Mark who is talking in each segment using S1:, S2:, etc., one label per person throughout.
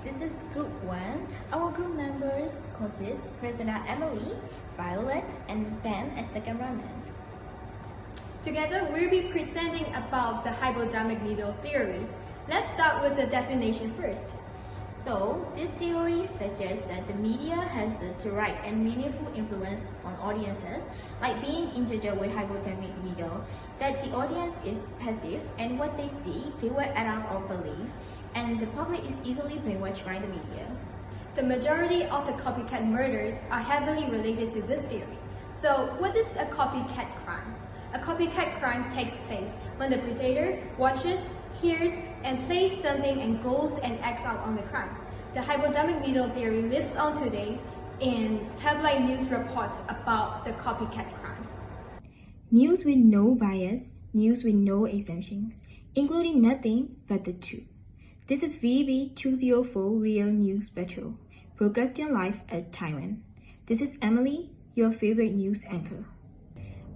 S1: This is Group 1. Our group members consist Prisoner Emily, Violet, and Ben as the cameraman.
S2: Together, we'll be presenting about the hypodermic needle theory. Let's start with the definition first.
S1: So, this theory suggests that the media has a direct and meaningful influence on audiences, like being injected with hypodermic needle, that the audience is passive and what they see, they will add up or believe, and the public is easily brainwashed by the media.
S2: The majority of the copycat murders are heavily related to this theory. So, what is a copycat crime? A copycat crime takes place when the predator watches, hears, and plays something and goes and acts out on the crime. The hypodermic needle theory lives on today in tabloid news reports about the copycat crimes.
S1: News with no bias, news with no exemptions, including nothing but the truth. This is VB 204 Real News Patrol, broadcasting live at Thailand. This is Emily, your favorite news anchor.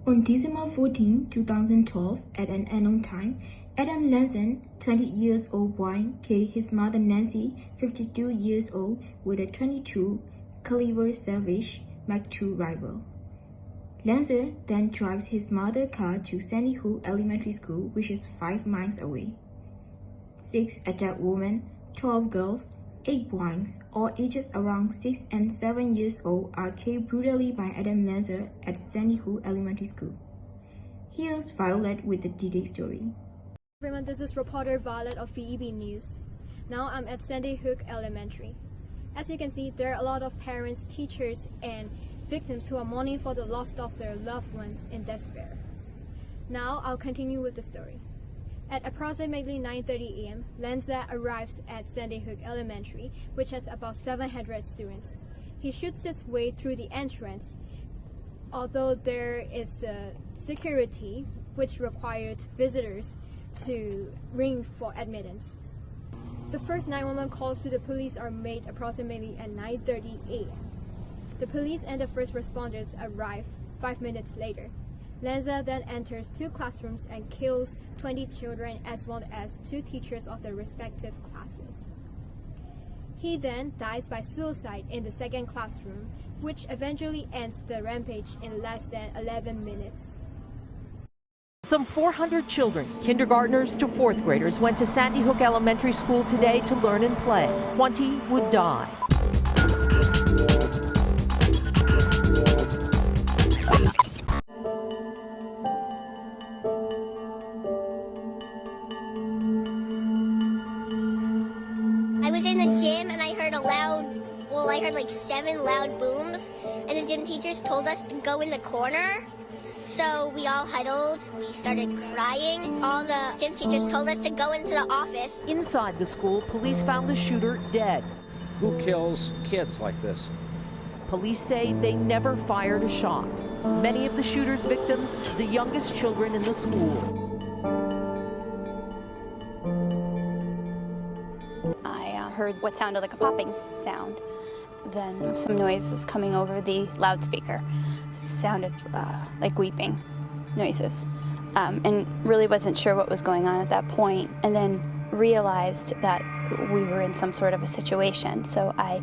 S1: On December 14, 2012, at an unknown time, Adam Lanza, 20 years old boy, killed his mother Nancy, 52 years old, with a .22 caliber Savage Mark II rifle. Lanza then drives his mother's car to Sandy Hook Elementary School, which is 5 miles away. 6 adult women, 12 girls, 8 boys, all ages around 6 and 7 years old, are killed brutally by Adam Lanza at Sandy Hook Elementary School. Here's Violet with the detailed story.
S2: Everyone, this is reporter Violet of VEB News. Now I'm at Sandy Hook Elementary. As you can see, there are a lot of parents, teachers, and victims who are mourning for the loss of their loved ones in despair. Now I'll continue with the story. At approximately 9:30 a.m., Lanza arrives at Sandy Hook Elementary, which has about 700 students. He shoots his way through the entrance, although there is security which required visitors to ring for admittance. The first 911 calls to the police are made approximately at 9:30 a.m. The police and the first responders arrive 5 minutes later. Lanza then enters 2 classrooms and kills 20 children as well as 2 teachers of their respective classes. He then dies by suicide in the second classroom, which eventually ends the rampage in less than 11 minutes.
S3: Some 400 children, kindergartners to 4th graders, went to Sandy Hook Elementary School today to learn and play. 20 would die.
S4: I was in the gym and I heard I heard like 7 loud booms, and the gym teachers told us to go in the corner. So we all huddled, we started crying. All the gym teachers told us to go into the office.
S3: Inside the school, police found the shooter dead.
S5: Who kills kids like this?
S3: Police say they never fired a shot. Many of the shooter's victims, the youngest children in the school.
S6: I heard what sounded like a popping sound. Then some noises coming over the loudspeaker. Sounded like weeping noises. And really wasn't sure what was going on at that point. And then realized that we were in some sort of a situation. So I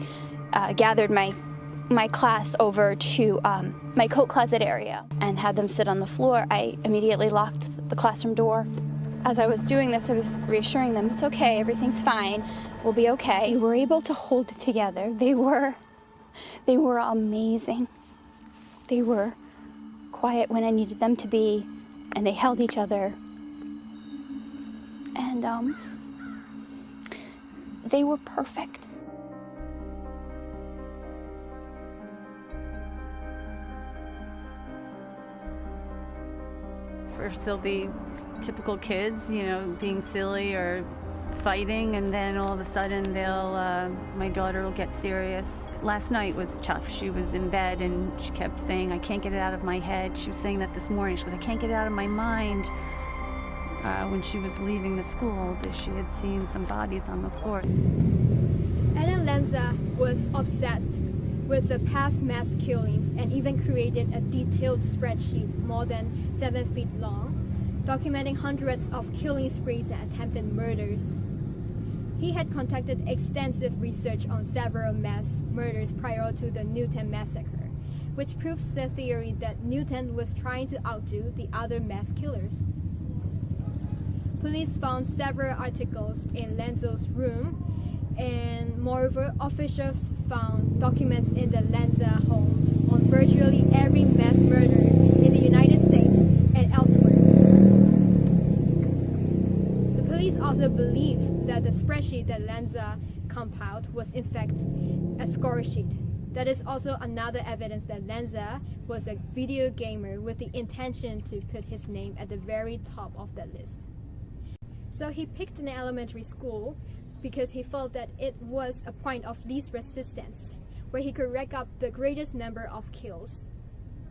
S6: gathered my class over to my coat closet area and had them sit on the floor. I immediately locked the classroom door. As I was doing this, I was reassuring them, it's okay, everything's fine, we'll be okay. They were able to hold it together. They were amazing. They were quiet when I needed them to be, and they held each other. And they were perfect.
S7: First they'll be typical kids, you know, being silly or fighting, and then all of a sudden my daughter will get serious. Last night was tough. She was in bed and she kept saying, I can't get it out of my head. She was saying that this morning. She goes, I can't get it out of my mind. When she was leaving the school, that she had seen some bodies on the floor.
S2: Adam Lanza was obsessed with the past mass killings and even created a detailed spreadsheet more than 7 feet long, documenting hundreds of killing sprees and attempted murders. He had conducted extensive research on several mass murders prior to the Newtown massacre, which proves the theory that Newtown was trying to outdo the other mass killers. Police found several articles in Lanza's room, and moreover, officials found documents in the Lanza home on virtually every mass murder in the United States and elsewhere. The police also believe that the spreadsheet that Lanza compiled was in fact a score sheet. That is also another evidence that Lanza was a video gamer with the intention to put his name at the very top of that list. So he picked an elementary school because he felt that it was a point of least resistance, where he could rack up the greatest number of kills.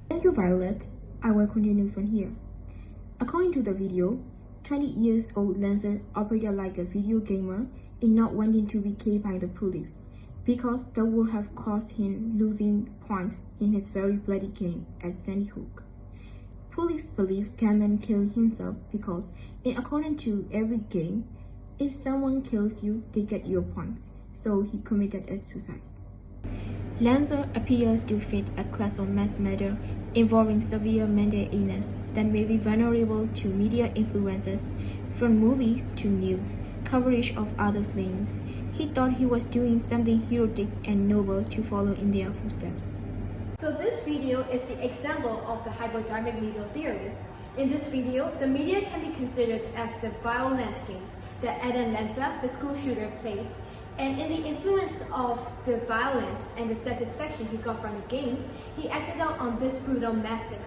S1: Thank you, Violet. I will continue from here. According to the video, 20-year-old Lanza operated like a video gamer in not wanting to be killed by the police, because that would have caused him losing points in his very bloody game at Sandy Hook. Police believe Gunman killed himself because, in accordance to every game, if someone kills you, they get your points, so he committed a suicide. Lanza appears to fit a class of mass murder involving severe mental illness that may be vulnerable to media influences, from movies to news coverage of other slayings. He thought he was doing something heroic and noble to follow in their footsteps.
S2: So this video is the example of the hypodermic needle theory. In this video, the media can be considered as the violent games that Adam Lanza, the school shooter, played, and in the influence of the violence and the satisfaction he got from the games, he acted out on this brutal massacre.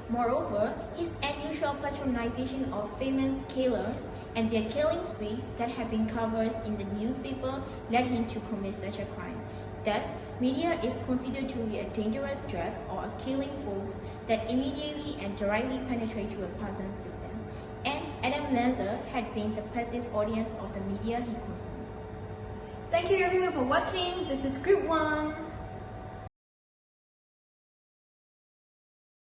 S1: Moreover, his unusual patronization of famous killers and their killing sprees that have been covered in the newspaper led him to commit such a crime. Thus, media is considered to be a dangerous drug or a killing force that immediately and directly penetrates to a person's system. And Adam Lanza had been the passive audience of the media he consumed.
S2: Thank you everyone for watching. This is Group 1.